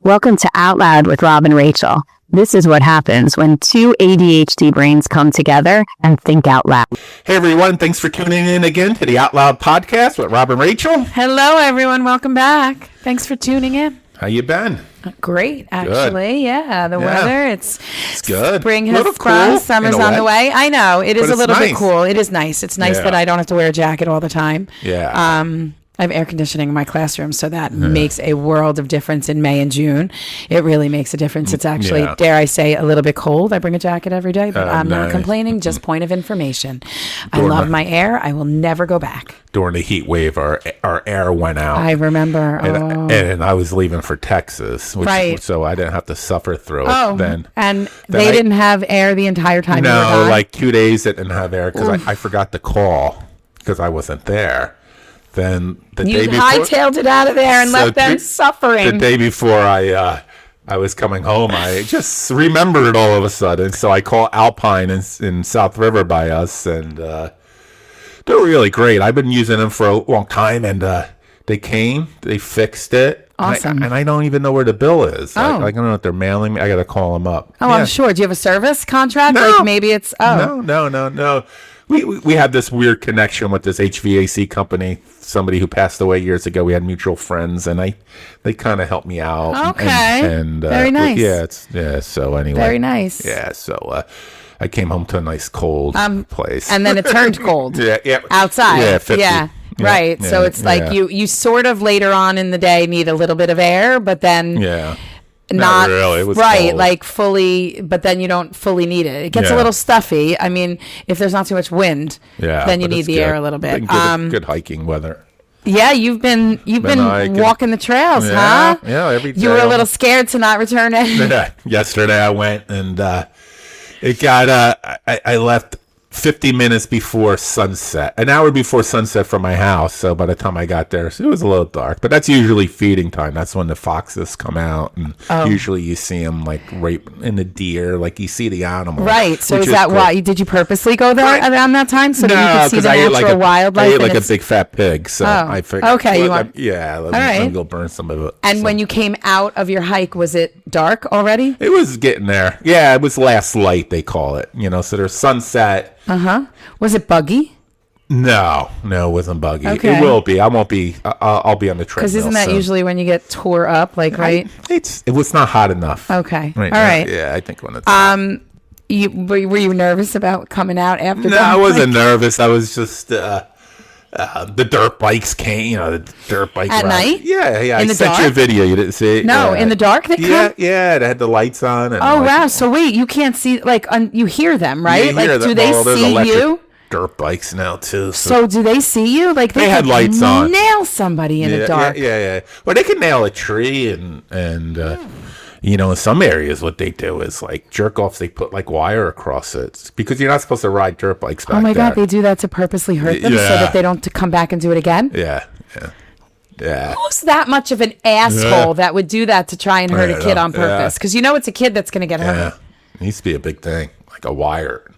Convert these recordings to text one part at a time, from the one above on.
Welcome to Out Loud with Rob and Rachel. This is what happens when two ADHD brains come together and think out loud. Hey everyone, thanks for tuning in again to the Out Loud podcast with Rob and Rachel. Hello everyone, welcome back. Thanks for tuning in. How you been? Great, actually. Good. Yeah, the weather, it's good. Spring has sprung, cool, summer's on the way. I know, it is a little bit cool. It is nice. It's nice that I don't have to wear a jacket all the time. Yeah. I have air conditioning in my classroom, so that makes a world of difference in May and June. It really makes a difference. It's actually, dare I say, a little bit cold. I bring a jacket every day, but I'm not complaining. Just point of information. I love my air. I will never go back. During the heat wave, our air went out. I remember. And I was leaving for Texas, right. So I didn't have to suffer through it then. And they didn't have air the entire time you were gone? No, like 2 days it didn't have air because I forgot to call because I wasn't there. Then the day before, hightailed it out of there and left them suffering. The day before I was coming home, I just remembered all of a sudden. So I called Alpine in South River by us, and they're really great. I've been using them for a long time, and they came, they fixed it. Awesome. And I don't even know where the bill is. I don't know if they're mailing me. I got to call them up. Oh, yeah. I'm sure. Do you have a service contract? No. Like maybe it's No. We had this weird connection with this HVAC company. Somebody who passed away years ago. We had mutual friends, and they kind of helped me out. Okay. And very nice. So anyway. Very nice. Yeah. So I came home to a nice cold place, and then it turned cold. yeah. Outside. Yeah. 50. Yeah. Right. So it's like you sort of later on in the day need a little bit of air, but then not really. It was right, cold. like fully, but then you don't fully need it. It gets a little stuffy. I mean, if there's not too much wind, then you need the air a little bit. Good hiking weather. Yeah, you've been walking the trails, huh? Yeah, every day. You were a little scared to not return it. Yesterday I went and it got I left 50 minutes before sunset, an hour before sunset from my house. So by the time I got there, it was a little dark. But that's usually feeding time. That's when the foxes come out, and usually you see them like right in the deer, like you see the animal. Right. So is that why? Did you purposely go there around that time so that you could see the natural wildlife? I ate like a big fat pig, so I figured. Okay, let me go burn some of it. And when you came out of your hike, was it dark already? It was getting there. Yeah, it was last light, they call it. So there's sunset. Was it buggy? No, it wasn't buggy. Okay. It will be. I won't be. I'll be on the treadmill. Because isn't that usually when you get tore up, like right? It was not hot enough. Okay. All right. Yeah, I think when it's were you nervous about coming out after? No, I wasn't nervous. I was just the dirt bikes came. The dirt bike at night. Yeah. In I sent you a video. You didn't see it? No, in the dark. They come? Yeah. They had the lights on. And wow. So wait, you can't see you hear them, right? You hear do they see you? Dirt bikes now too. So do they see you? Like they had lights on. Nail somebody in the dark. Yeah. Well, they can nail a tree and in some areas what they do is like jerk offs. They put like wire across it because you're not supposed to ride dirt bikes back there. Oh my God, they do that to purposely hurt them so that they don't come back and do it again. Yeah. Who's that much of an asshole that would do that to try and hurt a kid on purpose? Because it's a kid that's going to get hurt. It needs to be a big thing, like a wire.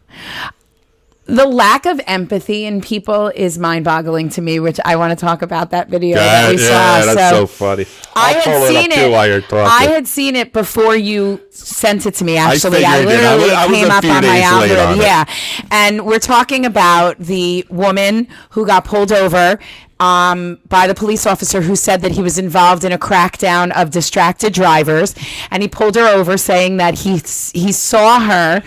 The lack of empathy in people is mind-boggling to me, which I want to talk about that video that we saw. Yeah, that's so funny. I had seen it while you're talking. I had seen it before you sent it to me, actually. I literally came up on my algorithm. Yeah. And we're talking about the woman who got pulled over by the police officer who said that he was involved in a crackdown of distracted drivers. And he pulled her over saying that he saw her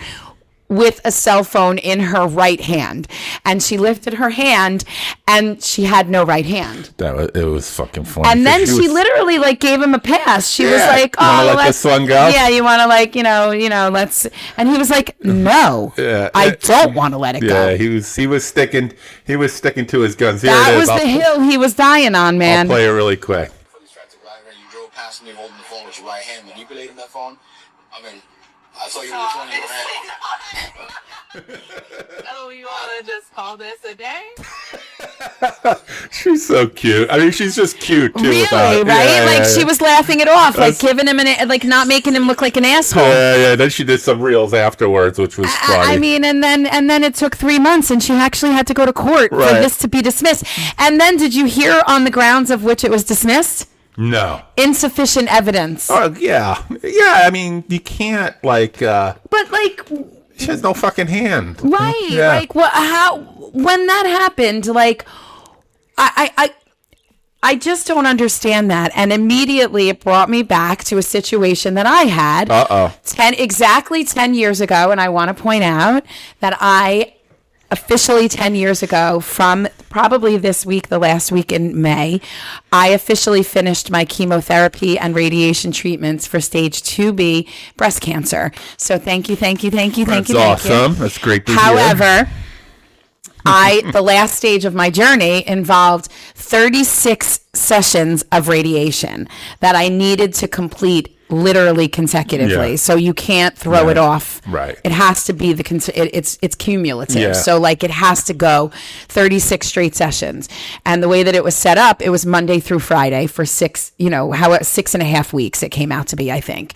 with a cell phone in her right hand, and she lifted her hand and she had no right hand. It was fucking funny. And then she literally like gave him a pass. She was like, "Oh, let this one go." Yeah, you want to let's. And he was like, "No, I don't want to let it go." Yeah, he was sticking to his guns. That was the hill he was dying on, man. I'll play it really quick. You drove past me holding the phone with your right hand, manipulating that phone. I saw you with one in your hand. Oh, you want to just call this a day? She's so cute. I mean, she's just cute too. Really, right? She was laughing it off, like giving him not making him look like an asshole. Yeah. Then she did some reels afterwards, which was funny. I mean, and then it took 3 months, and she actually had to go to court for this to be dismissed. And then, did you hear on the grounds of which it was dismissed? No. Insufficient evidence. Oh, yeah. Yeah, I mean, you can't, like... But, like... She has no fucking hand. Right. Yeah. Like, when that happened, like, I just don't understand that. And immediately it brought me back to a situation that I had exactly 10 years ago. And I want to point out that I officially 10 years ago, from probably this week, the last week in May, I officially finished my chemotherapy and radiation treatments for stage 2B breast cancer. So thank you. That's awesome. That's great to hear. However, the last stage of my journey involved 36 sessions of radiation that I needed to complete literally consecutively. Yeah. So you can't throw it off. Right. It has to be it's cumulative. Yeah. So like it has to go 36 straight sessions. And the way that it was set up, it was Monday through Friday for 6.5 weeks it came out to be, I think.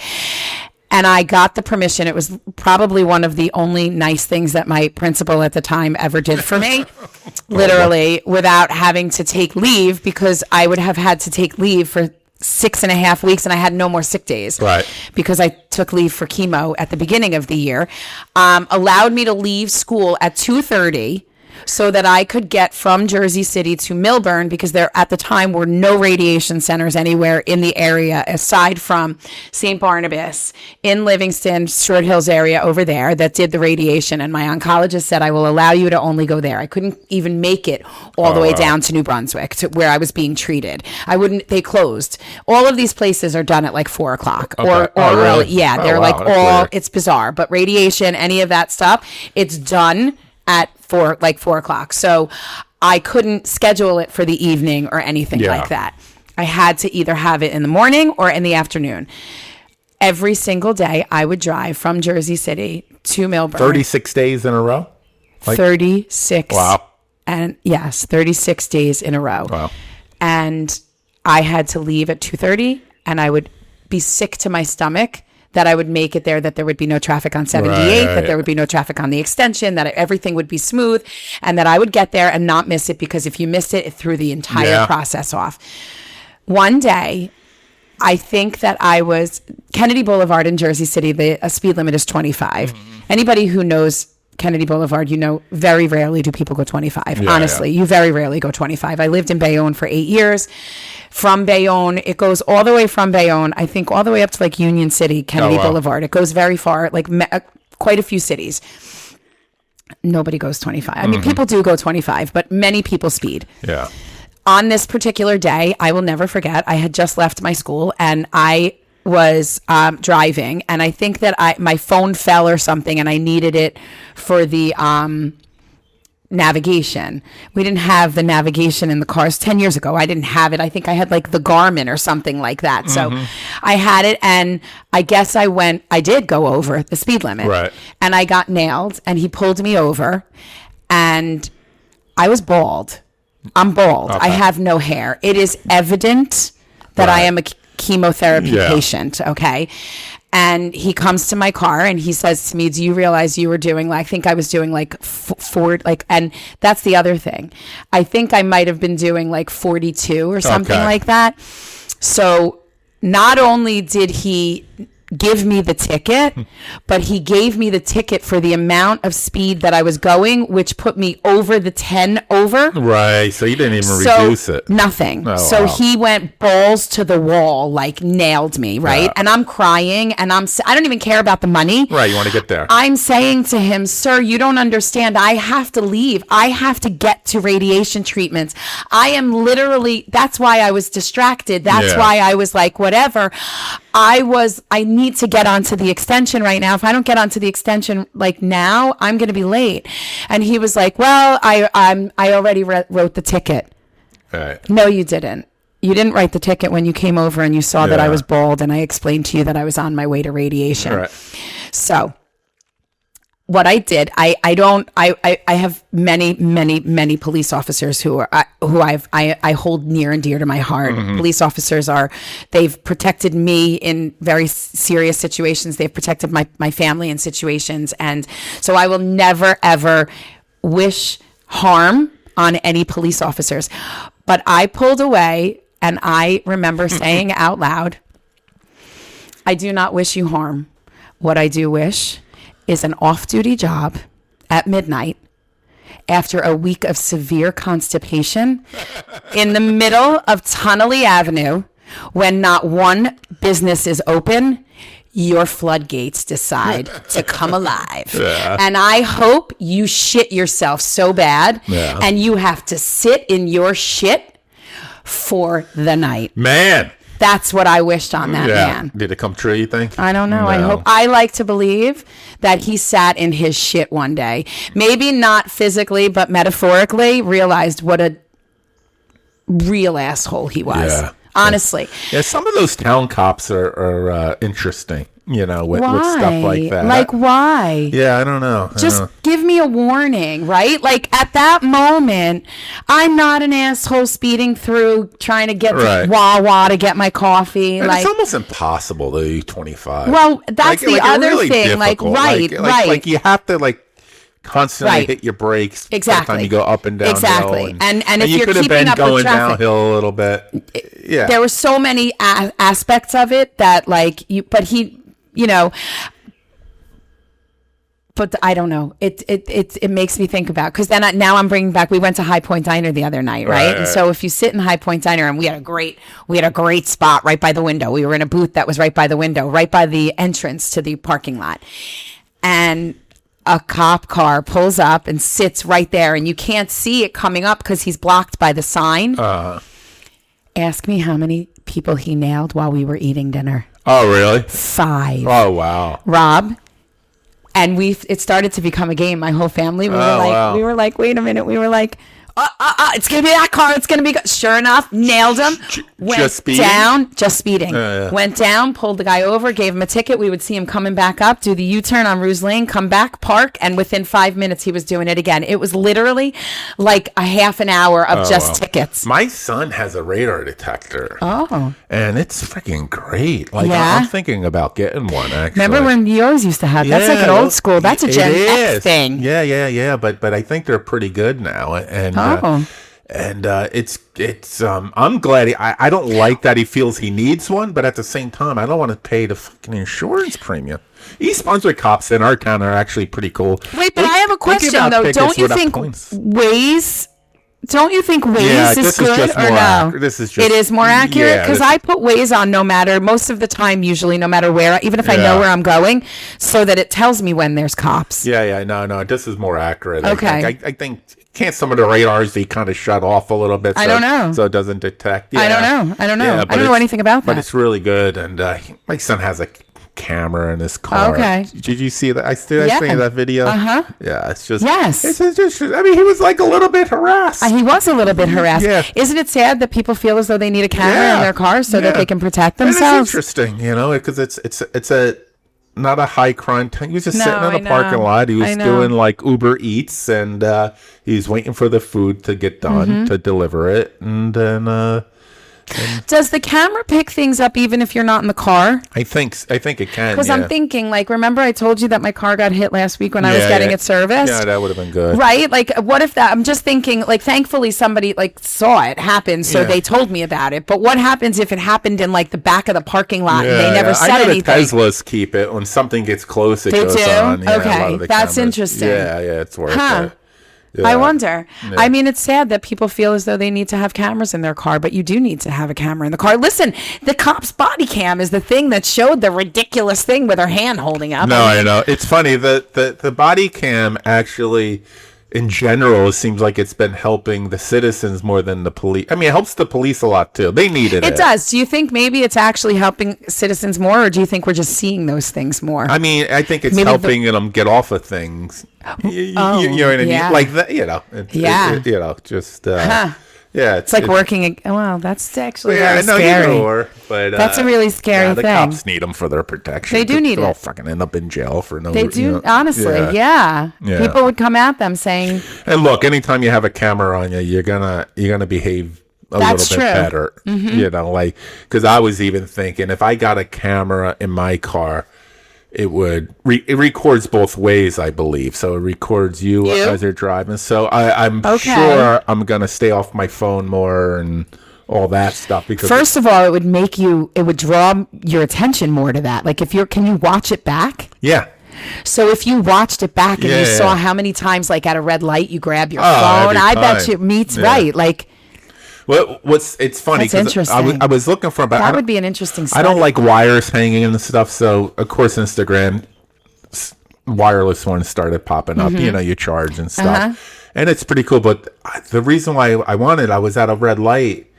And I got the permission. It was probably one of the only nice things that my principal at the time ever did for me, literally, without having to take leave, because I would have had to take leave for 6.5 weeks and I had no more sick days. Right. Because I took leave for chemo at the beginning of the year. Allowed me to leave school at 2:30 so that I could get from Jersey City to Millburn, because there at the time were no radiation centers anywhere in the area aside from St. Barnabas in Livingston, Short Hills area over there that did the radiation. And my oncologist said, I will allow you to only go there. I couldn't even make it all the way down to New Brunswick, to where I was being treated. They closed. All of these places are done at like 4:00 or really? early. Yeah, they're Wow, that's weird. it's bizarre. But radiation, any of that stuff, it's done at 4:00. So I couldn't schedule it for the evening or anything like that. I had to either have it in the morning or in the afternoon. Every single day I would drive from Jersey City to Millburn. 36 days in a row? 36. Wow. And yes, 36 days in a row. Wow. And I had to leave at 2:30 and I would be sick to my stomach that I would make it there, that there would be no traffic on 78, that there would be no traffic on the extension, that everything would be smooth, and that I would get there and not miss it, because if you missed it, it threw the entire process off. One day, I think that I was Kennedy Boulevard in Jersey City, the speed limit is 25. Anybody who knows Kennedy Boulevard, very rarely do people go 25. Honestly, you very rarely go 25. I lived in Bayonne for 8 years. From Bayonne, it goes all the way from Bayonne, I think all the way up to like Union City, Kennedy Boulevard. It goes very far, like quite a few cities. Nobody goes 25. I mean, people do go 25, but many people speed. Yeah. On this particular day, I will never forget, I had just left my school and I was driving, and I think that my phone fell or something, and I needed it for the navigation. We didn't have the navigation in the cars 10 years ago. I didn't have it. I think I had like the Garmin or something like that. So I had it, and I guess I did go over the speed limit. Right. And I got nailed, and he pulled me over, and I was bald. I'm bald. Okay. I have no hair. It is evident that I am a chemotherapy patient. Okay. And he comes to my car and he says to me, do you realize you were doing, I think I was doing like and that's the other thing. I think I might have been doing like 42 or something like that. So not only did he give me the ticket, but he gave me the ticket for the amount of speed that I was going, which put me over the 10 over. Right. So you didn't even reduce it. Nothing. Oh, he went balls to the wall, like nailed me, right? Yeah. And I'm crying, and I don't even care about the money. Right. You want to get there. I'm saying to him, sir, you don't understand. I have to leave. I have to get to radiation treatments. I am literally, that's why I was distracted. That's why I was like, whatever. I need to get onto the extension right now. If I don't get onto the extension like now, I'm going to be late. And he was like, well, I already wrote the ticket. Right. No, you didn't. You didn't write the ticket when you came over and you saw that I was bald, and I explained to you that I was on my way to radiation. Right. So what I did, I have many police officers who I hold near and dear to my heart. Police officers they've protected me in very serious situations. They've protected my family in situations. And so I will never, ever wish harm on any police officers. But I pulled away And I remember saying out loud, I do not wish you harm. What I do wish is an off-duty job at midnight after a week of severe constipation in the middle of Tunnelly Avenue when not one business is open. Your floodgates decide to come alive. Yeah. And I hope you shit yourself so bad and you have to sit in your shit for the night. Man. That's what I wished on that man. Did it come true, you think? I don't know. No. I like to believe that he sat in his shit one day. Maybe not physically, but metaphorically realized what a real asshole he was. Yeah. Honestly. Yeah, some of those town cops are interesting, with stuff like that. Like, why? Yeah, I don't know. Just give me a warning, right? Like, at that moment, I'm not an asshole speeding through trying to get to Wawa to get my coffee. And it's almost impossible to do 25. Well, that's the other really thing. Difficult. Like, you have to, constantly hit your brakes. Exactly. By the time you go up and down. Exactly. And if you you're could have keeping been up going with traffic, downhill a little bit. Yeah. There were so many aspects of it that but I don't know. It makes me think about, because then now I'm bringing back. We went to High Point Diner the other night, right? And so if you sit in High Point Diner, and we had a great spot right by the window. We were in a booth that was right by the window, right by the entrance to the parking lot, and a cop car pulls up and sits right there, and you can't see it coming up because he's blocked by the sign. Ask me how many people he nailed while we were eating dinner. Oh, really? 5. Oh, wow. Rob. And it started to become a game. My whole family, we were like, wait a minute. We were like, it's going to be that car. It's going to be sure enough, nailed him. Went down, just speeding. Went down, pulled the guy over, gave him a ticket. We would see him coming back up, do the U-turn on Ruse Lane, come back, park, and within 5 minutes he was doing it again. It was literally like a half an hour of tickets. My son has a radar detector. Oh. And it's freaking great. I'm thinking about getting one, actually. Remember when yours used to have? That's like an old school. That's a Gen X thing. Yeah. But I think they're pretty good now. And it's I'm glad I don't like that he feels he needs one, but at the same time I don't want to pay the fucking insurance premium. East Brunswick cops in our town are actually pretty cool. Wait, but I have a question though. Don't you think Waze is good or no? It is more accurate because I put Waze on most of the time, usually no matter where, even if I know where I'm going, so that it tells me when there's cops. No, this is more accurate. Okay. I think can't some of the radars they kind of shut off a little bit? I don't know. So it doesn't detect. Yeah. I don't know. I don't know anything about that. But it's really good, and my son has a camera in his car. Okay. Did you see that? I seen that video. Yeah, it's just. Yes. It's just. I mean, he was like a little bit harassed. He was a little bit harassed. Yeah. Isn't it sad that people feel as though they need a camera in their car so that they can protect themselves? And it's interesting, because it's a not a high crime time. He was just sitting in a parking lot. He was doing like Uber Eats, and he was waiting for the food to get done to deliver it, and then. Does the camera pick things up even if you're not in the car? I think it can. Because I'm thinking, remember I told you that my car got hit last week when I was getting it serviced? Yeah, that would have been good. Right? What if that? I'm just thinking, thankfully somebody saw it happen, so they told me about it. But what happens if it happened in the back of the parking lot and they never said anything? I know the Teslas keep it when something gets close. It goes on. Yeah, okay, that's interesting. Yeah, it's worth it. Yeah. I wonder. Yeah. I mean, it's sad that people feel as though they need to have cameras in their car, but you do need to have a camera in the car. Listen, the cop's body cam is the thing that showed the ridiculous thing with her hand holding up. No, I know. It's funny. The body cam actually, in general, it seems like it's been helping the citizens more than the police. I mean, it helps the police a lot, too. They needed it. It does. Do you think maybe it's actually helping citizens more, or do you think we're just seeing those things more? I mean, I think it's helping them get off of things. You know what I mean? Like that, just... Yeah, it's like working. Well, that's actually very scary. But that's a really scary thing. The cops need them for their protection. They do need it. They'll fucking end up in jail for no. They do, honestly. Yeah. People would come at them saying. And look, anytime you have a camera on you, you're gonna behave a little bit better. Mm-hmm. Because I was even thinking if I got a camera in my car. It would it records both ways, I believe. So it records you as you're driving. So I'm sure I'm gonna stay off my phone more and all that stuff. Because first of all, it would draw your attention more to that. Like can you watch it back? Yeah. So if you watched it back and you saw how many times, like at a red light, you grab your phone, I bet you meets right. Like, well, it's funny because I was looking for about that would be an interesting study. I don't like wires hanging and stuff, so of course Instagram wireless ones started popping up. You know, you charge and stuff, and it's pretty cool. But the reason why I was at a red light.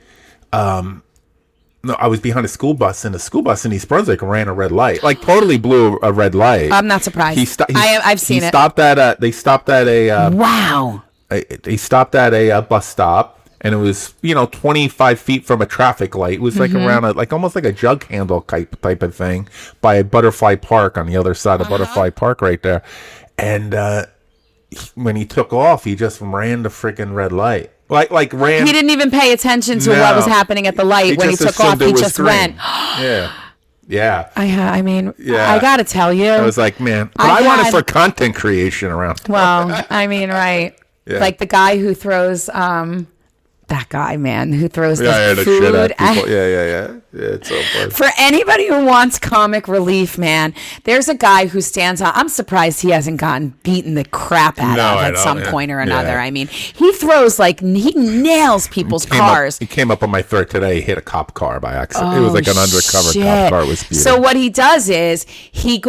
No, I was behind a school bus, and the school bus in East Brunswick ran a red light, like totally blew a red light. I'm not surprised. I've seen it. They stopped at a wow. They stopped at a bus stop, and it was 25 feet from a traffic light. It was like around almost like a jug handle type of thing by Butterfly Park on the other side of Butterfly Park right there. And when he took off, he just ran the freaking red light. Like ran. He didn't even pay attention to what was happening at the light when he took off. He just went. Yeah. I mean, I gotta tell you, I was like, man, but I want it for content creation around. Well, I mean, right? Yeah. Like the guy who throws that guy, man, who throws the food shit at people. Yeah. It's so funny. For anybody who wants comic relief, man, there's a guy who stands on. I'm surprised he hasn't gotten beaten the crap out of at some point or another. Yeah. I mean, he throws he nails people's cars. He came up on my third today. He hit a cop car by accident. It was like an undercover cop car. It was beautiful. So what he does is he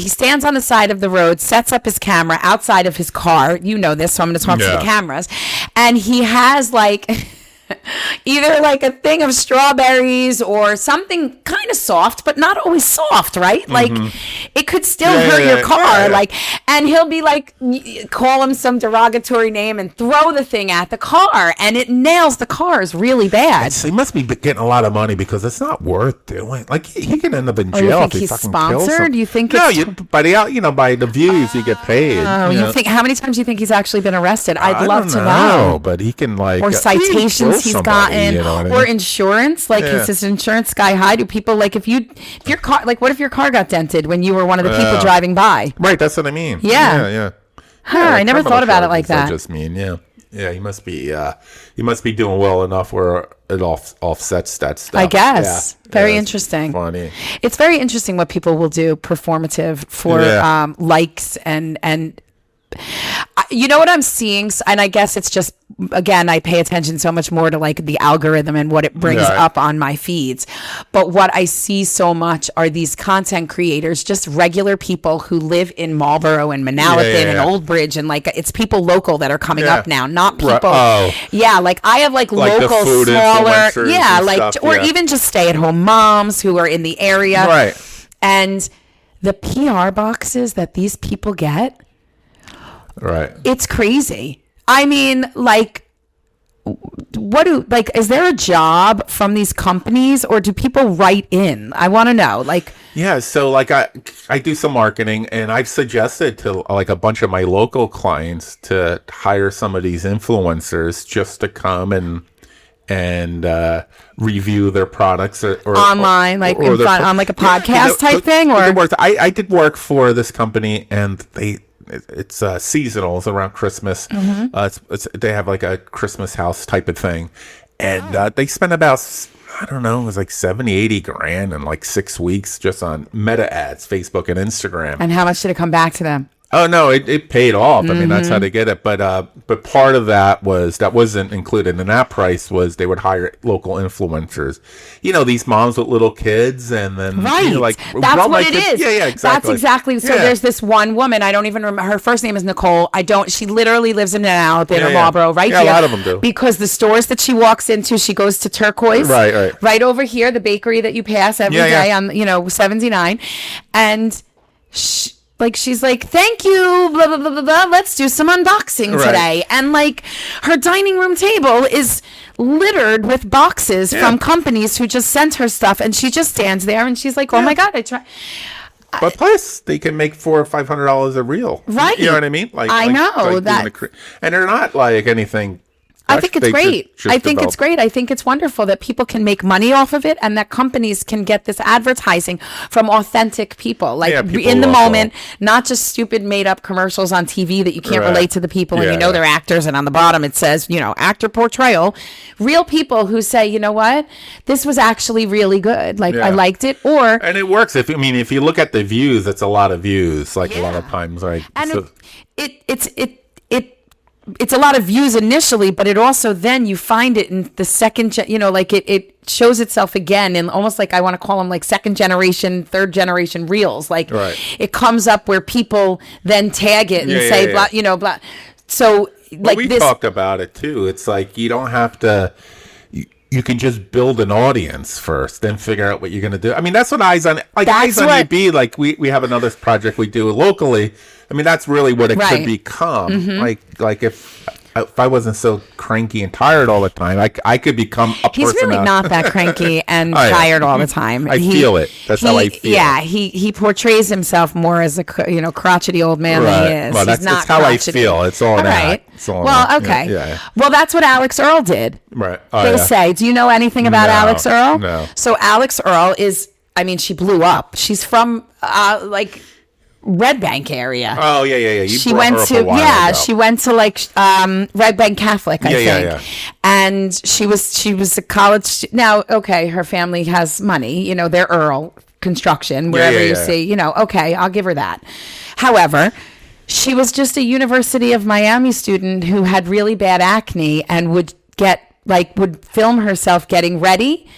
stands on the side of the road, sets up his camera outside of his car. You know this, so I'm going to talk to the cameras. And he has either like a thing of strawberries or something kind of soft, but not always soft, right? Like it could still hurt your car. And he'll be call him some derogatory name and throw the thing at the car, and it nails the cars really bad. He must be getting a lot of money because it's not worth doing. Like he can end up in jail. You think if he he's fucking sponsored? You think by the views you get paid. You think how many times do you think he's actually been arrested? I'd love to know. But he can or citations he's gotten, or insurance. Is this insurance sky high? Do people if your car what if your car got dented when you were one of the people driving by? Right, that's what I mean. Yeah. I never thought about it like that. I just mean, he must be doing well enough where it offsets that stuff. I guess. Very interesting. Funny. It's very interesting what people will do performative for likes and. You know what I'm seeing, and I guess it's just, again, I pay attention so much more to the algorithm and what it brings up on my feeds. But what I see so much are these content creators, just regular people who live in Marlborough and Manalapan and Old Bridge, and it's people local that are coming up now, not people. I have local smaller, even just stay-at-home moms who are in the area, right? And the PR boxes that these people get. Right. It's crazy. I mean, is there a job from these companies, or do people write in? I want to know. So I do some marketing, and I've suggested to a bunch of my local clients to hire some of these influencers just to come and review their products or online, on a podcast type thing, or I did work for this company, and it's seasonal. It's around Christmas. They have a Christmas house type of thing, and they spend about I don't know, it was 70-80 grand in 6 weeks just on meta ads, Facebook and Instagram. And how much did it come back to them? Oh no, it paid off. I mean, that's how they get it. But part of that wasn't included in that price was they would hire local influencers. These moms with little kids, and then that's what it is. Yeah, exactly. That's exactly. So there's this one woman. I don't even remember her first name is Nicole. She literally lives in Manalapan or Marlborough, right here. A lot of them do. Because the stores that she walks into, she goes to Turquoise, right over here, the bakery that you pass every day on 79, and. She's like, thank you, blah, blah, blah, blah, blah. Let's do some unboxing today. And her dining room table is littered with boxes from companies who just sent her stuff. And she just stands there and she's like, oh my God, I try. But plus, they can make $400 or $500 a reel. Right. You know what I mean? I know that. And they're not anything I think it's great. I think it's great. I think it's wonderful that people can make money off of it and that companies can get this advertising from authentic people, like in the moment, not just stupid made up commercials on TV that you can't relate to the people and you know they're actors and on the bottom it says, you know, actor portrayal. Real people who say, you know what, this was actually really good. Like I liked it. And it works. If you look at the views, it's a lot of views. Like a lot of times, like and it's a lot of views initially, but it also then you find it in the second, like it shows itself again in almost like I want to call them like second generation, third generation reels. Like it comes up where people then tag it and say, blah, blah. So like we talked about it too. It's like you don't have to. You can just build an audience first, then figure out what you're going to do. I mean, that's what Eyes on UB. Like we have another project we do locally. I mean, that's really what it could become. Mm-hmm. Like if I wasn't so cranky and tired all the time, I could become a person. He's really not that cranky and tired all the time. I feel it. That's how I feel. Yeah, he portrays himself more as a crotchety old man than he is. Well, that's how crotchety. I feel. It's all right. Okay. Yeah. Well, that's what Alex Earl did. Right. They say. Do you know anything about Alex Earl? No. So Alex Earl is. I mean, she blew up. She's from Red Bank area. Oh yeah. She went to like Red Bank Catholic, I think. Yeah. And she was a college. Now, okay, her family has money. You know, they're Earl construction. Wherever you see, okay, I'll give her that. However, she was just a University of Miami student who had really bad acne and would film herself getting ready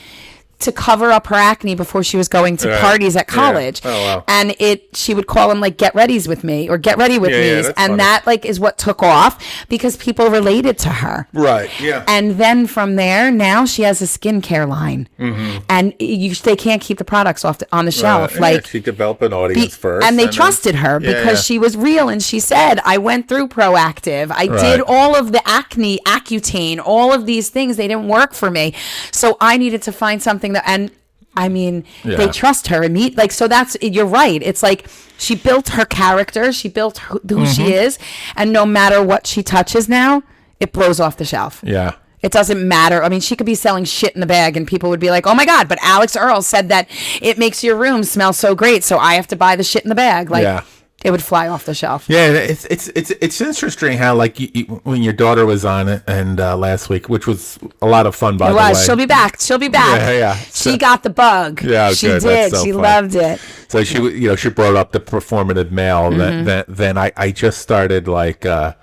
to cover up her acne before she was going to parties at college. Yeah. Oh, wow. And she would call them like get readies with me or get ready with me. And funny. That is what took off because people related to her. Right. Yeah. And then from there, now she has a skincare line. Mm-hmm. And they can't keep the products on the shelf. Right. She developed an audience first. And they trusted her because she was real. And she said, I went through Proactive. I did all of the acne, Accutane, all of these things. They didn't work for me. So I needed to find something they trust her and so you're right. It's like she built her character, she built who she is, and no matter what she touches now, it blows off the shelf. Yeah. It doesn't matter. I mean, she could be selling shit in the bag and people would be like, oh my God, but Alex Earl said that it makes your room smell so great, so I have to buy the shit in the bag. It would fly off the shelf. Yeah, it's interesting how when your daughter was on it and last week, which was a lot of fun by the way. She'll be back. Yeah. She got the bug. Yeah, she did. She loved it. So she brought up the performative male. Mm-hmm. Then I just started after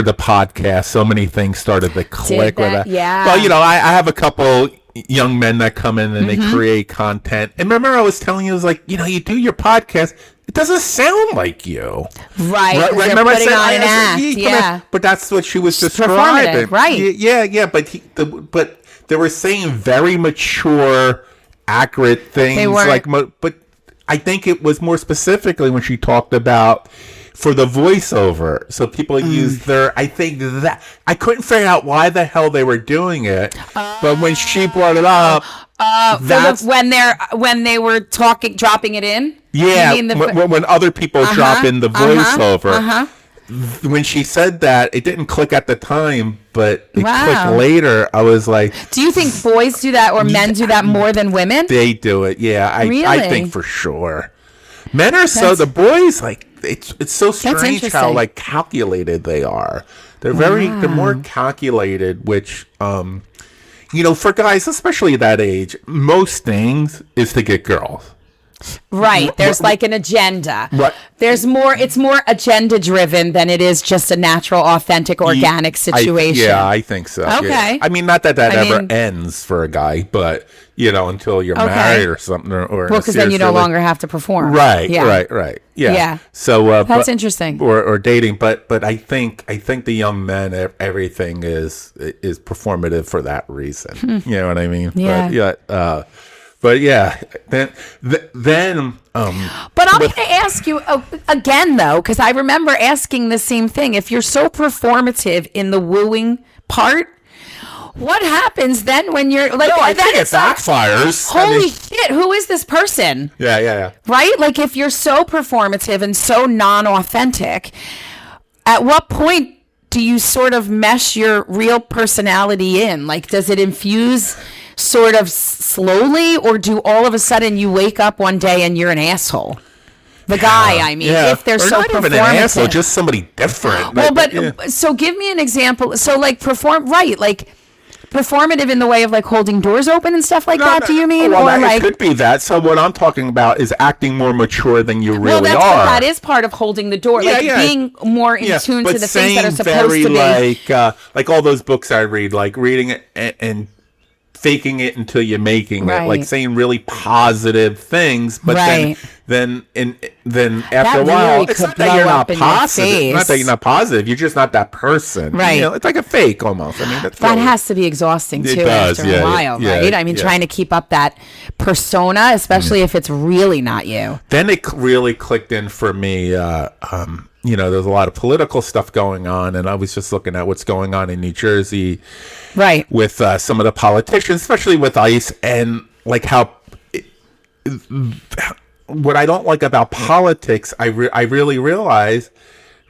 the podcast, so many things started to click with that. Yeah. Well, I have a couple young men that come in and they create content. And remember, I was telling you, you do your podcast. It doesn't sound like you. Right. Remember I said, on an act. But that's what she was describing. Right. Yeah. But they were saying very mature, accurate things. They weren't. But I think it was more specifically when she talked about for the voiceover. So people use I think that I couldn't figure out why the hell they were doing it. But when she brought it up, when they were dropping it in. Yeah, when other people drop in the voiceover. When she said that, it didn't click at the time, but it clicked later. I was like, do you think boys do that or men do that more than women? They do it. Yeah, I think for sure. Men are the boys it's so strange how calculated they are. They're they're more calculated, which for guys, especially that age, most things is to get girls. Right. There's an agenda. Right. It's more agenda driven than it is just a natural, authentic, organic situation. I think so. Okay. Yeah. I mean, not that ever ends for a guy, but until you're married or something or because then you no longer have to perform. Right. Yeah. Right. Yeah. So that's interesting. Or dating, but I think the young men, everything is performative for that reason. You know what I mean? Yeah. But yeah, then. But I'm going to ask you again, though, because I remember asking the same thing. If you're so performative in the wooing part, what happens then when you're I think it backfires. Holy shit! Who is this person? Yeah. Right? If you're so performative and so non-authentic, at what point do you sort of mesh your real personality in? Like, does it infuse sort of slowly, or do all of a sudden you wake up one day and you're an asshole? The guy, I mean, if they're or so not performative. even an asshole, just somebody different. Well, so give me an example. So like performative in the way of like holding doors open and stuff like that. Do you mean? Well, or like, it could be that. So what I'm talking about is acting more mature than you really well, are. that is part of holding the door, being more in tune to the things that are supposed very to be. like all those books I read, like reading it and faking it until you're making it, like saying really positive things, but then after a while, it's not that you're not positive. Not that you're not positive. You're just not that person. Right. You know, it's like a fake almost. I mean, that has to be exhausting too after a while, right? I mean, trying to keep up that persona, especially if it's really not you. Then it really clicked in for me. You know, there's a lot of political stuff going on, and I was just looking at what's going on in New Jersey, right, with some of the politicians, especially with ICE, and like how what I don't like about politics, I really realize,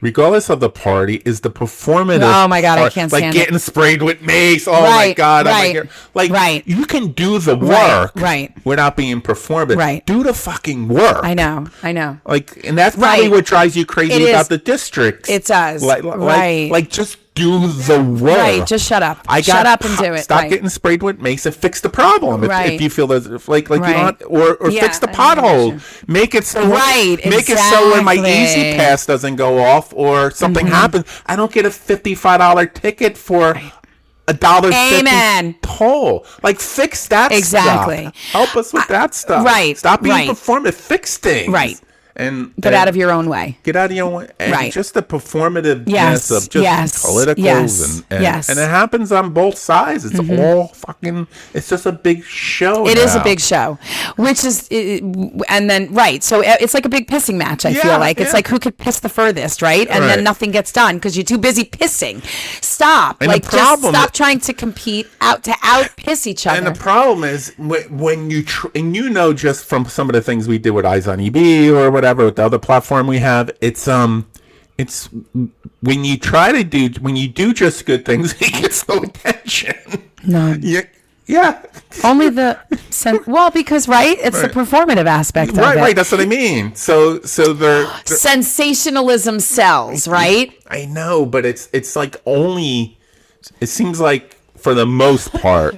regardless of the party, is the performative. Oh my God, I can't stand like getting sprayed with mace. Oh my God, like you can do the work without being performative. Right, do the fucking work. I know. Like, and that's probably what drives you crazy about the districts. It does. Like just do the work. Right, just shut up. Shut up and do it. Stop getting sprayed with mace and fix the problem. If you feel there's like you don't, or fix the pothole. Make it so make it so when my Easy Pass doesn't go off or something happens, I don't get a $55 ticket for $1.50 toll. Like, fix that stuff. Help us with that stuff. Right. Stop being performative. Fix things. Right. And get out of your own way. Get out of your own way. And just the performativeness of just politicals and it happens on both sides. It's all fucking, it's just a big show. It is a big show, which is, and then, so it's like a big pissing match, I feel like. It's like who could piss the furthest, right? And then nothing gets done because you're too busy pissing. Stop. And like, just stop trying to compete to out piss each other. And the problem is when you, and you know, just from some of the things we did with Eyes on EB or whatever, with the other platform we have, it's when you do just good things, it gets no attention. No. Yeah. Only because it's the performative aspect of it. Right. That's what I mean. So they're sensationalism sells, right? I know, but it's like only. It seems like for the most part.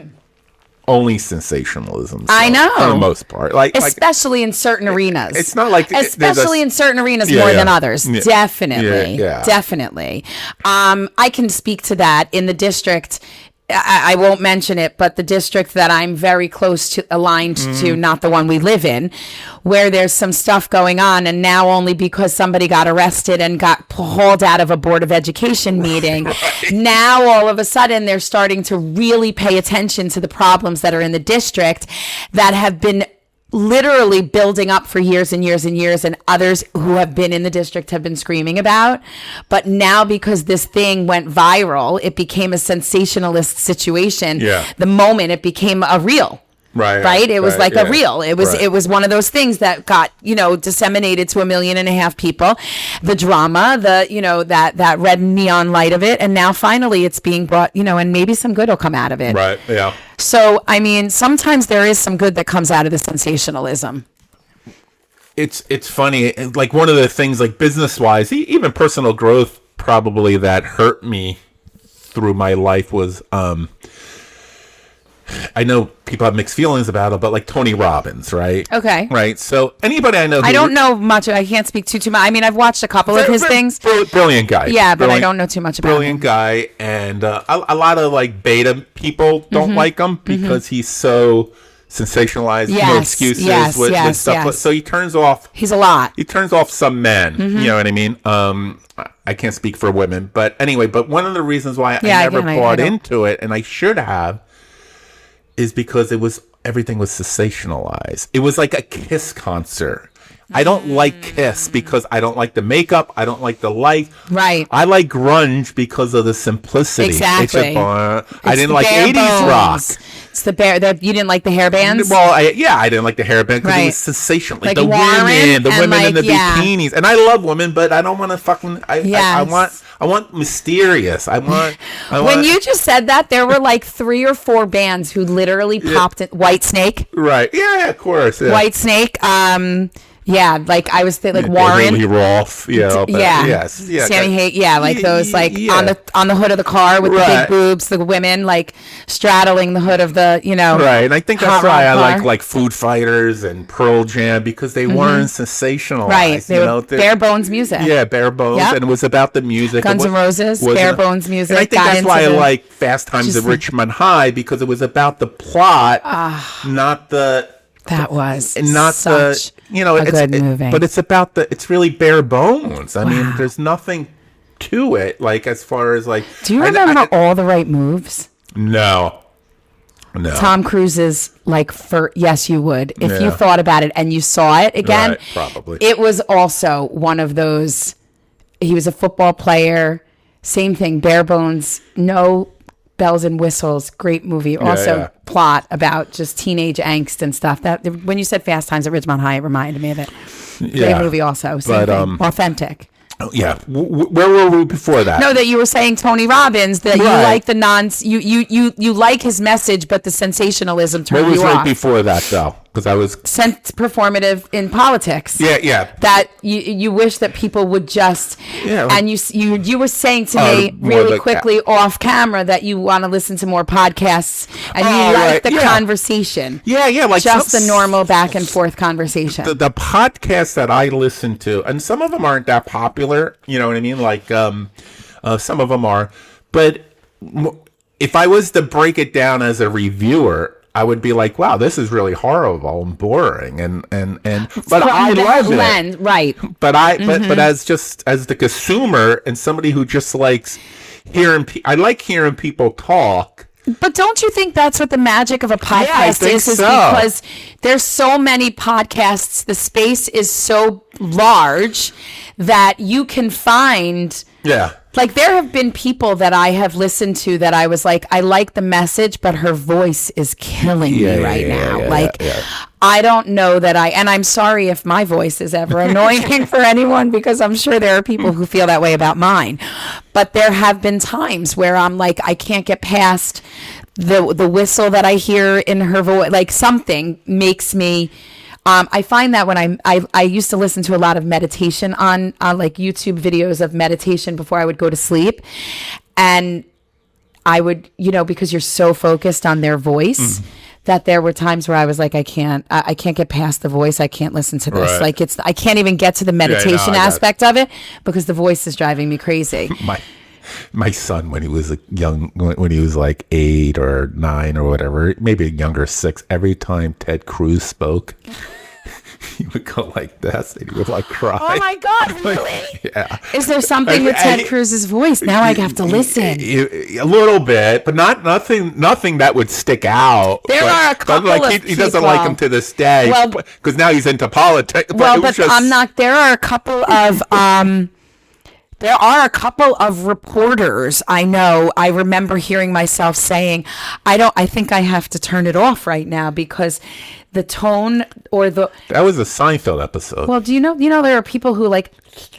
Only sensationalism. I know. For the most part. Especially in certain arenas. It's not like... Especially in certain arenas more than others. Yeah. Definitely. Definitely. I can speak to that in the district. I won't mention it, but the district that I'm very close to, aligned to, not the one we live in, where there's some stuff going on, and now only because somebody got arrested and got hauled out of a Board of Education meeting, now all of a sudden they're starting to really pay attention to the problems that are in the district that have been literally building up for years and years and years, and others who have been in the district have been screaming about. But now, because this thing went viral, it became a sensationalist situation. The moment it became a reel. Right. It was like a reel. It was one of those things that got, disseminated to 1.5 million people. The drama, that red neon light of it. And now finally it's being brought, and maybe some good will come out of it. Right. Yeah. So, I mean, sometimes there is some good that comes out of the sensationalism. It's funny. Like, one of the things, like, business wise, even personal growth, probably that hurt me through my life was, I know people have mixed feelings about it, but like Tony Robbins, right? Okay. Right. So anybody I know, I don't know much. I can't speak too much. I mean, I've watched a couple of his things. Brilliant guy. Yeah, but I don't know too much about him. Brilliant guy, and a lot of like beta people don't like him because he's so sensationalized. No excuses with stuff. So he turns off. He's a lot. He turns off some men. You know what I mean? I can't speak for women, but anyway. But one of the reasons why I never bought into it, and I should have, is because everything was sensationalized. It was like a Kiss concert. I don't like Kiss because I don't like the makeup. I don't like the light. Right. I like grunge because of the simplicity. Exactly. I didn't like 80s rock. It's the bear. You didn't like the hair bands? Well, I didn't like the hairband because it was sensational. Like the Warren women in the bikinis, and I love women, but I don't want to fucking. I want mysterious. I want. When you just said that, there were like 3 or 4 bands who literally popped in. White Snake. Right. Yeah. Of course. Yeah. White Snake. Yeah, like I was like Warren, Billy Rolfe, yes, yeah, Sammy Hagar, like those, like on the hood of the car with the big boobs, the women like straddling the hood of the, right. And I think that's why I like Food Fighters and Pearl Jam, because they weren't sensationalized, right? They were bare bones music, bare bones, and it was about the music. Guns N' Roses, bare bones music. And I think that's why I like Fast Times at Richmond High, because it was about the plot, not the. That was not such a good movie. But it's about it's really bare bones. I mean, there's nothing to it, like as far as like. Do you remember All the Right Moves? No. Tom Cruise's yes, you would if you thought about it and you saw it again. Right, probably. It was also one of those. He was a football player. Same thing, bare bones, no bells and whistles. Great movie. Also, plot about just teenage angst and stuff. That when you said Fast Times at Ridgemont High, it reminded me of it. Great movie. Also, same thing. Authentic. Yeah. Where were we before that? No, that you were saying Tony Robbins, that you like the you like his message, but the sensationalism turned you off. What was right before that, though? Because I was performative in politics. Yeah. That you wish that people would just and you were saying to me really quickly off camera that you want to listen to more podcasts and you like the conversation. Yeah, like just the normal back and forth conversation. The podcasts that I listen to, and some of them aren't that popular. You know what I mean? Like some of them are, but if I was to break it down as a reviewer, I would be like, wow, this is really horrible and boring, but I love it, right? But but as the consumer and somebody who just likes hearing, I like hearing people talk. But don't you think that's what the magic of a podcast is? Because there's so many podcasts, the space is so large that you can find. Yeah. Like there have been people that I have listened to that I was like, I like the message, but her voice is killing me right now. I don't know that and I'm sorry if my voice is ever annoying for anyone, because I'm sure there are people who feel that way about mine. But there have been times where I'm like, I can't get past the whistle that I hear in her voice. Like something makes me. I find that when I used to listen to a lot of meditation on like YouTube videos of meditation before I would go to sleep, and I would, because you're so focused on their voice, that there were times where I was like, I can't get past the voice. I can't listen to this. Right. Like I can't even get to the meditation aspect of it because the voice is driving me crazy. My son, when he was when he was like 8 or 9 or whatever, maybe younger, 6, every time Ted Cruz spoke, he would go like this, and he would like cry. Oh my God, really? Yeah. Is there something with Ted Cruz's voice? Now I have to listen. A little bit, but nothing that would stick out. There are a couple of he doesn't like him to this day, because now he's into politics. I'm not. There are a couple of There are a couple of reporters I know. I remember hearing myself saying, I think I have to turn it off right now because the tone or the... That was a Seinfeld episode. Well, do you know there are people who like,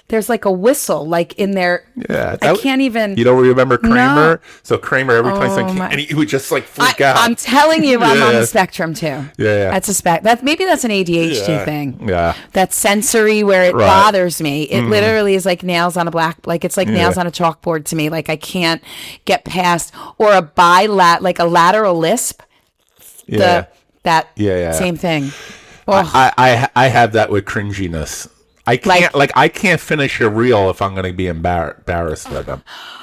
there's like a whistle like in their... Yeah. I can't even... You don't remember Kramer? No. So Kramer, every time something... And he would just like freak out. I'm telling you, I'm on the spectrum too. Yeah. That's maybe that's an ADHD thing. Yeah. That sensory where it bothers me. It literally is like nails on a it's like nails on a chalkboard to me. Like I can't get past, or a like a lateral lisp. Yeah. Same thing. I have that with cringiness. I can't finish a reel if I'm going to be embarrassed with them.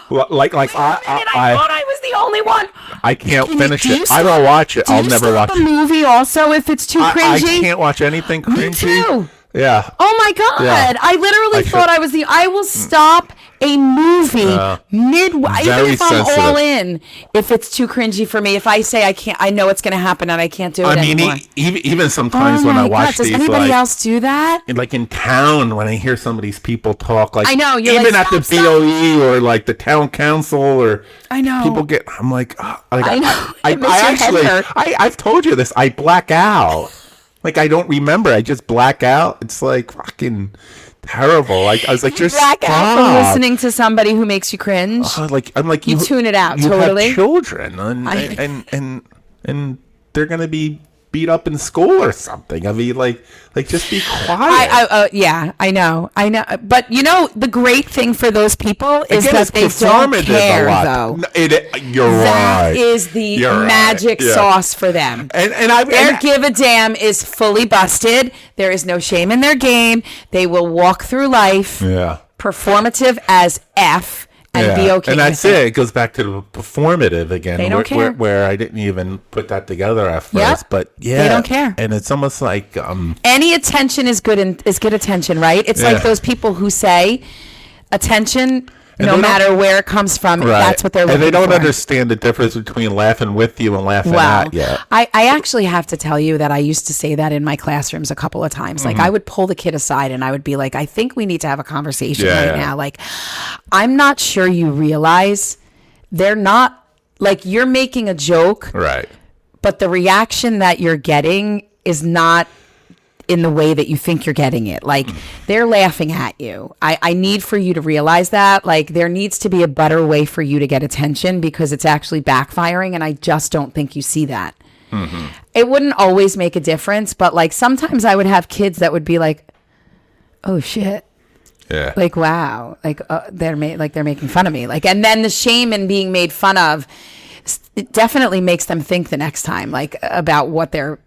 I thought I was the only one. I can't finish it. I don't watch it. I'll never watch it. The movie also if it's too cringy. I can't watch anything cringy. Me too. Yeah. Oh my God. Yeah. I literally thought I was I will stop a movie midway, even if I'm all in, if it's too cringy for me. If I say I can't, I know it's going to happen and I can't do it anymore. Even sometimes when I watch does these, anybody else do that? like in town, when I hear some of these people talk, like I know, you're even like, at the BOE or like the town council, or I know people get. I'm like, I know. I've told you this. I black out. Like, I don't remember. I just black out. It's like fucking terrible. Like, I was like, just black out from listening to somebody who makes you cringe. I'm like, you tune it out. You totally. have children, and they're gonna be beat up in school or something. I mean, like just be quiet. Yeah, I know. But you know, the great thing for those people is that they don't care, though. You're right. That is the magic sauce for them. Their give a damn is fully busted. There is no shame in their game. They will walk through life performative as F. And be okay. And that's it. It goes back to the performative again. They don't care. Where I didn't even put that together at first. But they don't care. And it's almost like any attention is good attention, right? It's like those people who say attention, no matter where it comes from, that's what they're looking for. And they don't understand the difference between laughing with you and laughing at you. I actually have to tell you that I used to say that in my classrooms a couple of times. Like, I would pull the kid aside and I would be like, I think we need to have a conversation now. Like, I'm not sure you realize they're not, like, you're making a joke. Right. But the reaction that you're getting is not in the way that you think you're getting it. Like, they're laughing at you. I need for you to realize that. Like, there needs to be a better way for you to get attention because it's actually backfiring, and I just don't think you see that. It wouldn't always make a difference, but like sometimes I would have kids that would be like, oh shit. Yeah. Like, wow. Like, they're making fun of me. Like, and then the shame in being made fun of, it definitely makes them think the next time, like, about what they're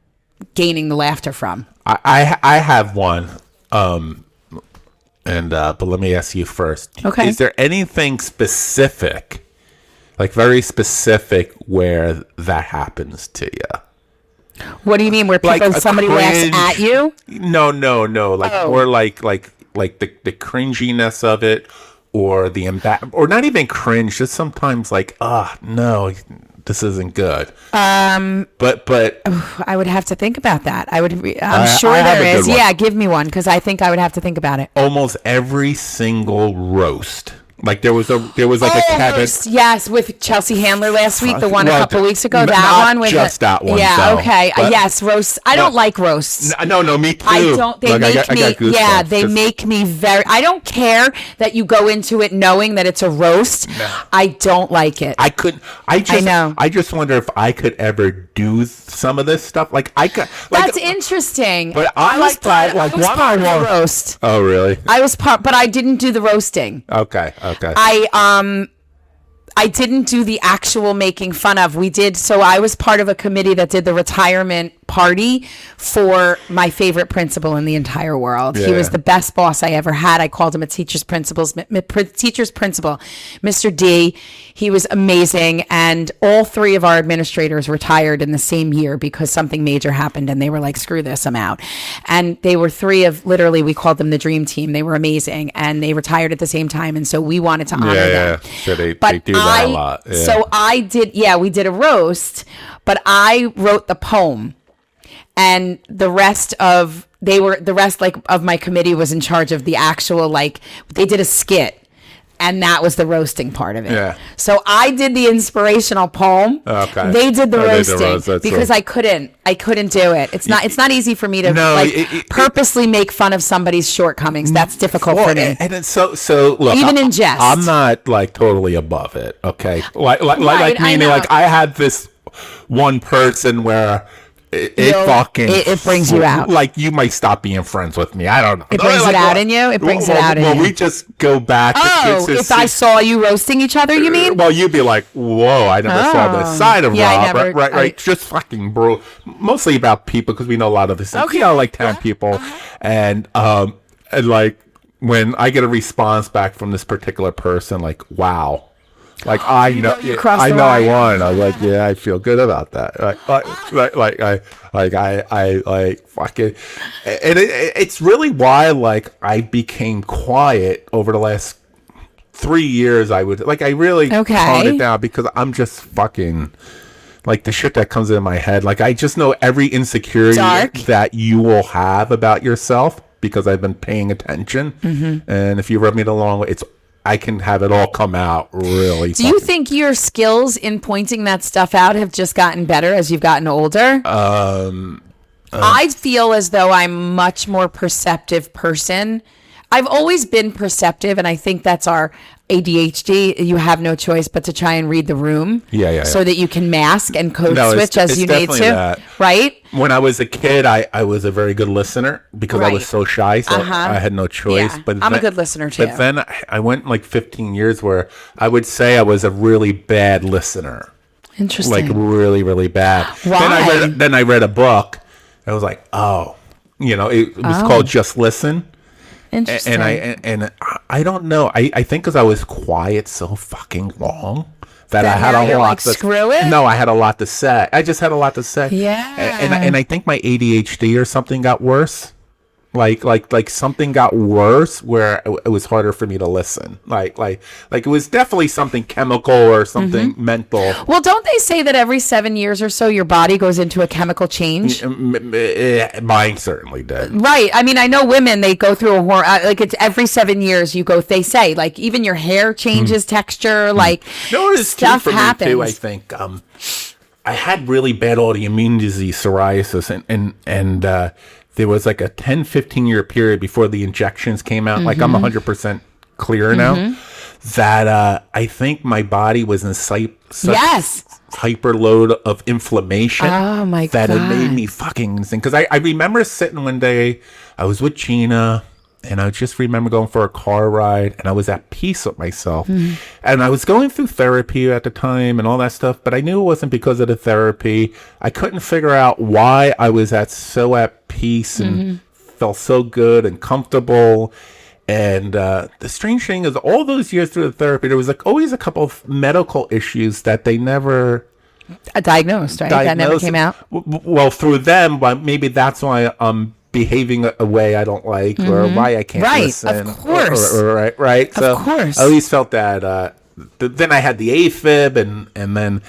gaining the laughter from. I have one, but let me ask you first. Okay. Is there anything specific, like very specific, where that happens to you? What do you mean? Where people, Like somebody laughs at you? No. Like or like the cringiness of it, or the or not even cringe. Just sometimes like, no, this isn't good. But I would have to think about that. I'm sure there is. Yeah, give me one because I think I would have to think about it. Almost every single roast. Like there was like a Kevin. Yes, with Chelsea Handler last week, the one a couple weeks ago. That one with that one. Yeah, though, okay. Yes, roasts. I don't like roasts. No, me too. I don't. They make me very. I don't care that you go into it knowing that it's a roast. No. I don't like it. I know. I just wonder if I could ever do some of this stuff. Like I could. That's interesting. But I like that. Like one I want roast. Oh really? I was but I didn't do the roasting. Okay. I didn't do the actual making fun of. So I was part of a committee that did the retirement party for my favorite principal in the entire world. Yeah. He was the best boss I ever had. I called him a teacher's principal, Mr. D. He was amazing. And all three of our administrators retired in the same year because something major happened and they were like, screw this, I'm out. And they were three of, literally, we called them the dream team. They were amazing and they retired at the same time. And so we wanted to honor them. So they do that a lot. Yeah. So I did, we did a roast, but I wrote the poem. And the rest of my committee was in charge of the actual, like, they did a skit. And that was the roasting part of it. Yeah. So I did the inspirational poem. Okay. They did the roasting because I couldn't do it. It's not easy for me to purposely make fun of somebody's shortcomings. That's difficult for me. And it's so look, even in jest, I'm not like totally above it. Okay. Like meaning like I had this one person where it brings you out. Like you might stop being friends with me. I don't know. It brings it out in you. It brings it out in you. Well, we just go back. If I saw you roasting each other, you mean? Well, you'd be like, "Whoa, I never saw this side of Rob." Right. Just fucking bro. Mostly about people because we know a lot of this. Okay. Like 10 people, and like when I get a response back from this particular person, like, "Wow." Like I know I won. I was like, yeah, I feel good about that. I fucking, and it's really why like I became quiet over the last 3 years. I really tone it down because I'm just fucking like the shit that comes in my head. Like I just know every insecurity that you will have about yourself because I've been paying attention. And if you rub me the long way, I can have it all come out really. Do you think your skills in pointing that stuff out have just gotten better as you've gotten older? I feel as though I'm a much more perceptive person. I've always been perceptive, and I think that's our ADHD. You have no choice but to try and read the room. So that you can mask and code switch as you need to. That. Right? When I was a kid, I was a very good listener because I was so shy, so I had no choice. Yeah. But I'm a good listener too. But then I went like 15 years where I would say I was a really bad listener. Interesting. Like really, really bad. Why? Then I read a book. I was like, oh, it was called Just Listen. Interesting. And I don't know. I think because I was quiet so fucking long that I had a lot to screw it. No, I had a lot to say. I just had a lot to say. Yeah. And I think my ADHD or something got worse. Like something got worse where it was harder for me to listen. Like it was definitely something chemical or something mental. Well, don't they say that every 7 years or so your body goes into a chemical change? Mine certainly did. Right. I mean, I know women, they go through like it's every 7 years they say like even your hair changes texture, like stuff happens. Too, I think I had really bad autoimmune disease, psoriasis, and there was like a 10-15 year period before the injections came out. Like I'm 100% clear now. That I think my body was in such hyper load of inflammation. Oh my that God. It made me fucking insane. Because I remember sitting one day, I was with Gina, and I just remember going for a car ride, and I was at peace with myself. And I was going through therapy at the time and all that stuff, but I knew it wasn't because of the therapy. I couldn't figure out why I was so at peace and felt so good and comfortable. And the strange thing is, all those years through the therapy, there was always a couple of medical issues that they never diagnosed, right? That never came out. Well, through them, but maybe that's why I'm behaving a way I don't like, or why I can't listen. Of course. Right. So of course. I always felt that. Then I had the AFib, and then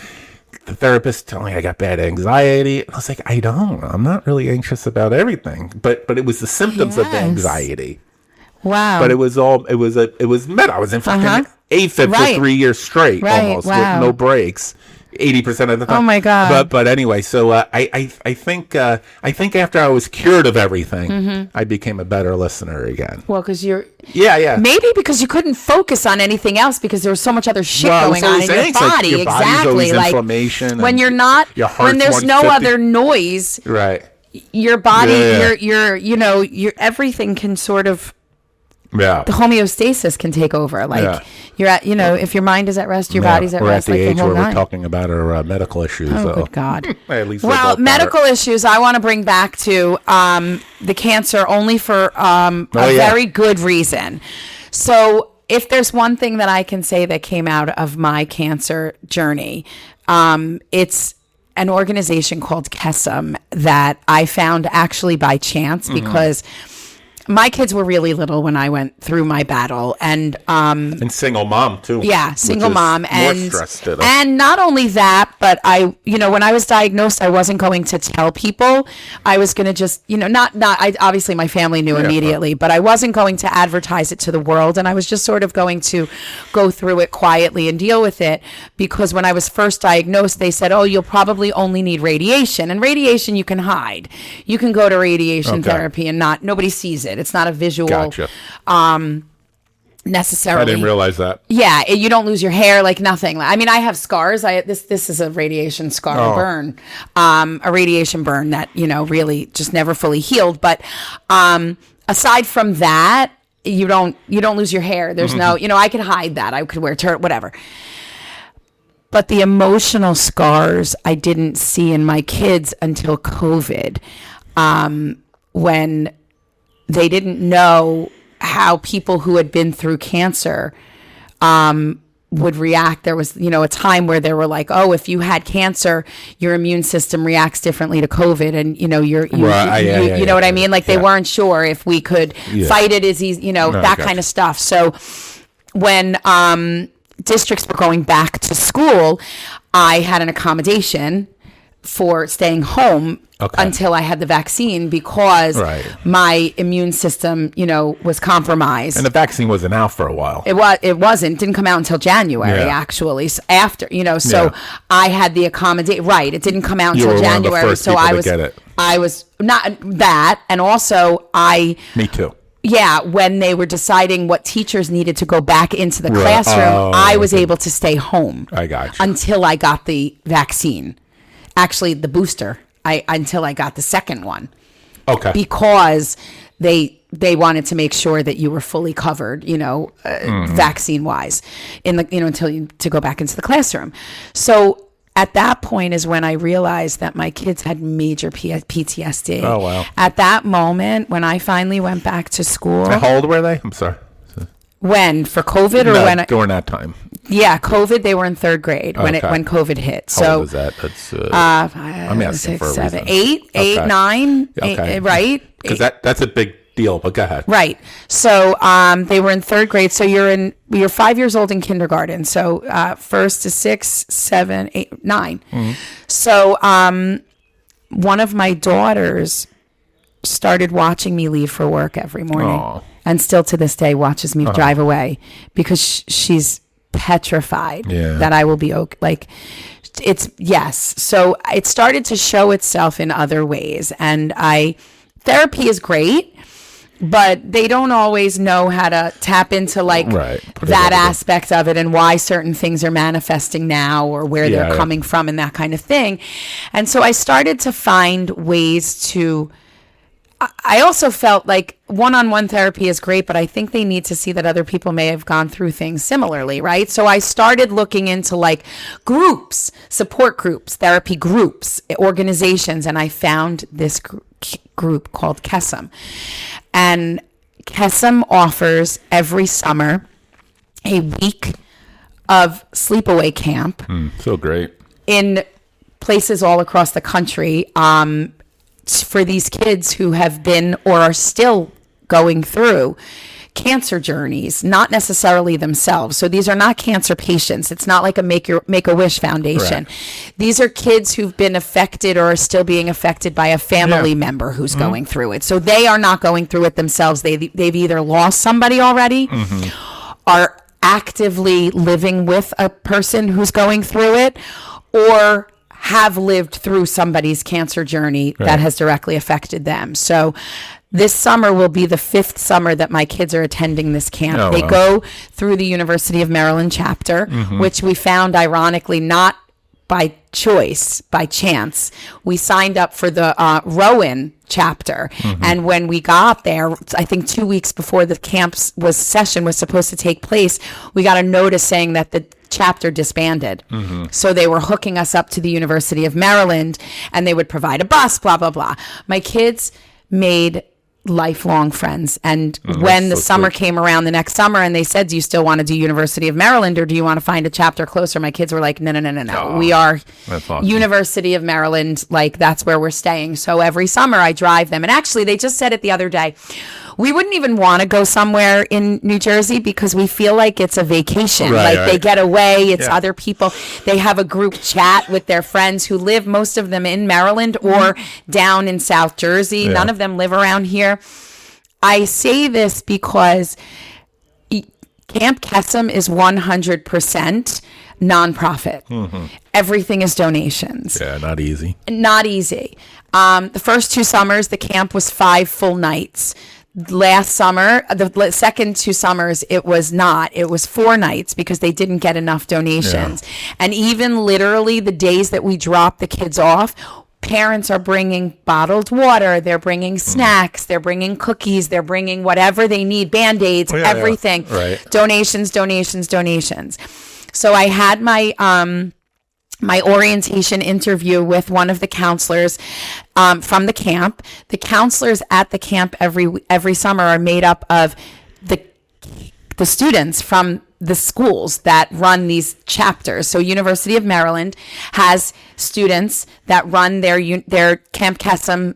the therapist told me I got bad anxiety. And I was like, I'm not really anxious about everything, but it was the symptoms of the anxiety. Wow. But it was med. I was in fucking AFib for 3 years straight, almost with no breaks. 80% of the time. Oh my God. But anyway, so I think after I was cured of everything, I became a better listener again. Well, because you're maybe because you couldn't focus on anything else because there was so much other shit going on in your body. Like your exactly, like inflammation. When you're not, when there's no other noise, right? Your body, your everything can sort of. Yeah. The homeostasis can take over. Like you're at, if your mind is at rest, your body's at rest. We're at the age where we're talking about our medical issues. Oh, good God. At least medical issues I want to bring back to the cancer only for a very good reason. So if there's one thing that I can say that came out of my cancer journey, it's an organization called Kesem that I found actually by chance because my kids were really little when I went through my battle, and single mom too. Yeah, single mom, and more and not only that, but when I was diagnosed, I wasn't going to tell people. I was going to just, obviously my family knew immediately, but I wasn't going to advertise it to the world, and I was just sort of going to go through it quietly and deal with it, because when I was first diagnosed, they said, "Oh, you'll probably only need radiation," and radiation you can hide. You can go to radiation therapy and nobody sees it. It's not a visual necessarily. I didn't realize that. Yeah, you don't lose your hair, like nothing. I mean, I have scars. This is a radiation scar burn, a radiation burn that really just never fully healed. But aside from that, you don't lose your hair. There's no, I could hide that. I could wear whatever. But the emotional scars I didn't see in my kids until COVID, when they didn't know how people who had been through cancer would react. There was, a time where they were like, oh, if you had cancer, your immune system reacts differently to COVID. And, you know what I mean? Like they weren't sure if we could fight it as easy, that kind of stuff. So when districts were going back to school, I had an accommodation for staying home until I had the vaccine because my immune system, was compromised. And the vaccine wasn't out for a while. It wasn't. It didn't come out until January, actually. So after, so I had the accommodate. Right. It didn't come out until January. So I was not that. And also Me too. Yeah, when they were deciding what teachers needed to go back into the classroom, I was able to stay home. I got you. Until I got the vaccine. Actually, the booster. Until I got the second one. Okay. Because they wanted to make sure that you were fully covered, vaccine wise, to go back into the classroom. So at that point is when I realized that my kids had major PTSD. Oh, wow. At that moment, when I finally went back to school. How old were they? I'm sorry. When? For COVID or when? During that time. Yeah, COVID, they were in third grade when COVID hit. So, how old was that? That's, I'm asking 6, for a 7, reason. 8, 9, 8, right? Because that's a big deal, but go ahead. Right. So they were in third grade. So you're 5 years old in kindergarten. So first to 6, 7, 8, 9. Mm-hmm. So one of my daughters started watching me leave for work every morning. Aww. And still to this day watches me drive away because she's petrified that I will be okay. Like so it started to show itself in other ways, and therapy is great, but they don't always know how to tap into that aspect of it and why certain things are manifesting now or where they're coming from and that kind of thing. And so I started to find ways to I also felt like one-on-one therapy is great, but I think they need to see that other people may have gone through things similarly, right? So I started looking into groups, support groups, therapy groups, organizations, and I found this group called Kesem. And Kesem offers every summer a week of sleepaway camp. So great. In places all across the country, for these kids who have been or are still going through cancer journeys, not necessarily themselves. So these are not cancer patients. It's not like a Make-A-Wish Foundation. Right. These are kids who've been affected or are still being affected by a family member who's going through it. So they are not going through it themselves. They've either lost somebody already, are actively living with a person who's going through it, or have lived through somebody's cancer journey that has directly affected them. So this summer will be the 5th summer that my kids are attending this camp. They go through the University of Maryland chapter, which we found ironically not by choice, by chance. We signed up for the Rowan chapter. And when we got there, I think 2 weeks before the camp's session was supposed to take place, we got a notice saying that the chapter disbanded. So they were hooking us up to the University of Maryland, and they would provide a bus, blah, blah, blah. My kids made lifelong friends. And when the summer came around the next summer and they said, do you still want to do University of Maryland or do you want to find a chapter closer? My kids were like, no. We are awesome. University of Maryland. That's where we're staying. So every summer I drive them. And actually they just said it the other day. We wouldn't even want to go somewhere in New Jersey because we feel like it's a vacation. They get away. It's other people. They have a group chat with their friends who live, most of them in Maryland or down in South Jersey. Yeah. None of them live around here. I say this because Camp Kesem is 100% nonprofit. Everything is donations. Yeah, not easy. Not easy. The first 2 summers, the camp was 5 full nights. Last summer, the second 2 summers, it was not. It was 4 nights because they didn't get enough donations. Yeah. And even literally the days that we dropped the kids off, parents are bringing bottled water, they're bringing snacks, they're bringing cookies, they're bringing whatever they need, Band-Aids, everything. Yeah. Right. Donations. So I had my orientation interview with one of the counselors from the camp. The counselors at the camp every summer are made up of the students from the schools that run these chapters. So University of Maryland has students that run their Camp Kesem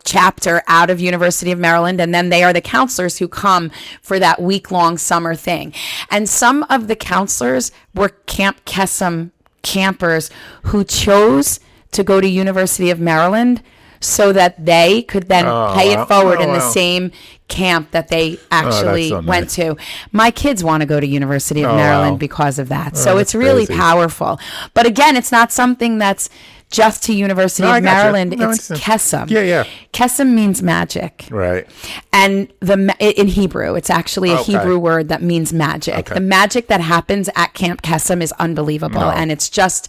chapter out of University of Maryland, and then they are the counselors who come for that week-long summer thing. And some of the counselors were Camp Kesem campers who chose to go to University of Maryland so that they could then pay it forward in the same camp that they actually went to. My kids want to go to University of Maryland because of that. So it's really powerful. But again, it's not something that's just to University of Maryland. It's Kesem. Yeah. Kesem means magic. Right. And in Hebrew, it's actually a Hebrew word that means magic. Okay. The magic that happens at Camp Kesem is unbelievable, and it's just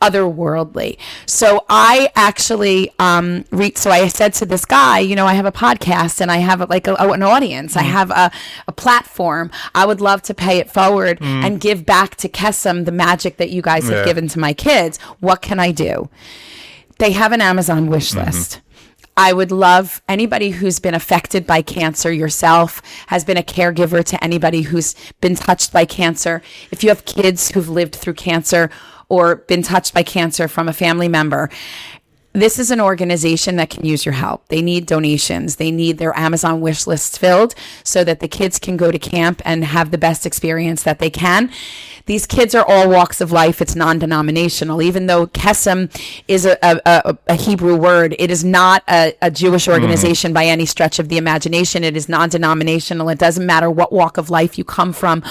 otherworldly. So I actually so I said to this guy, I have a podcast and I have an audience. I have a platform. I would love to pay it forward and give back to Kesem the magic that you guys have given to my kids. What can I do? They have an Amazon wish list. I would love anybody who's been affected by cancer yourself, has been a caregiver to anybody who's been touched by cancer. If you have kids who've lived through cancer or been touched by cancer from a family member, this is an organization that can use your help. They need donations. They need their Amazon wish lists filled so that the kids can go to camp and have the best experience that they can. These kids are all walks of life. It's non-denominational. Even though Kesem is a Hebrew word, it is not a Jewish organization by any stretch of the imagination. It is non-denominational. It doesn't matter what walk of life you come from,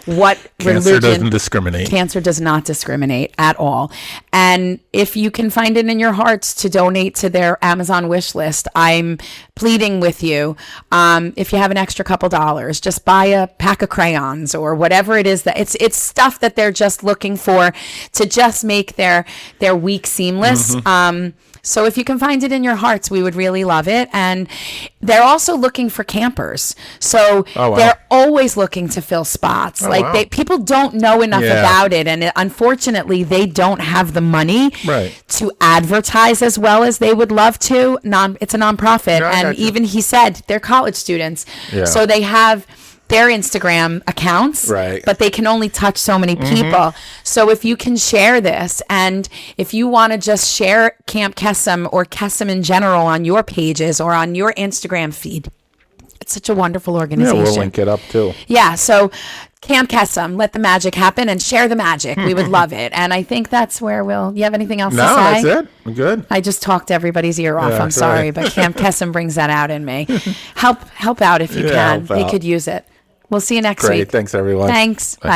what Cancer religion. doesn't discriminate. Cancer does not discriminate at all. And if you can find it in your hearts to donate to their Amazon wish list, I'm pleading with you. If you have an extra couple dollars, just buy a pack of crayons or whatever it is that it's stuff that they're just looking for to just make their week seamless. So if you can find it in your hearts, we would really love it. And they're also looking for campers. So they're always looking to fill spots. People don't know enough about it. And unfortunately, they don't have the money to advertise as well as they would love to. It's a nonprofit. And even he said they're college students. So they have their Instagram accounts, but they can only touch so many people. So if you can share this, and if you want to just share Camp Kesem or Kesem in general on your pages or on your Instagram feed, it's such a wonderful organization. Yeah, we'll link it up too. Yeah, so Camp Kesem, let the magic happen and share the magic. We would love it. And I think that's where you have anything else to say? No, that's it. I'm good. I just talked everybody's ear off. I'm sorry, but Camp Kesem brings that out in me. Help out if you can. They could use it. We'll see you next week. Great. Thanks, everyone. Thanks. Bye.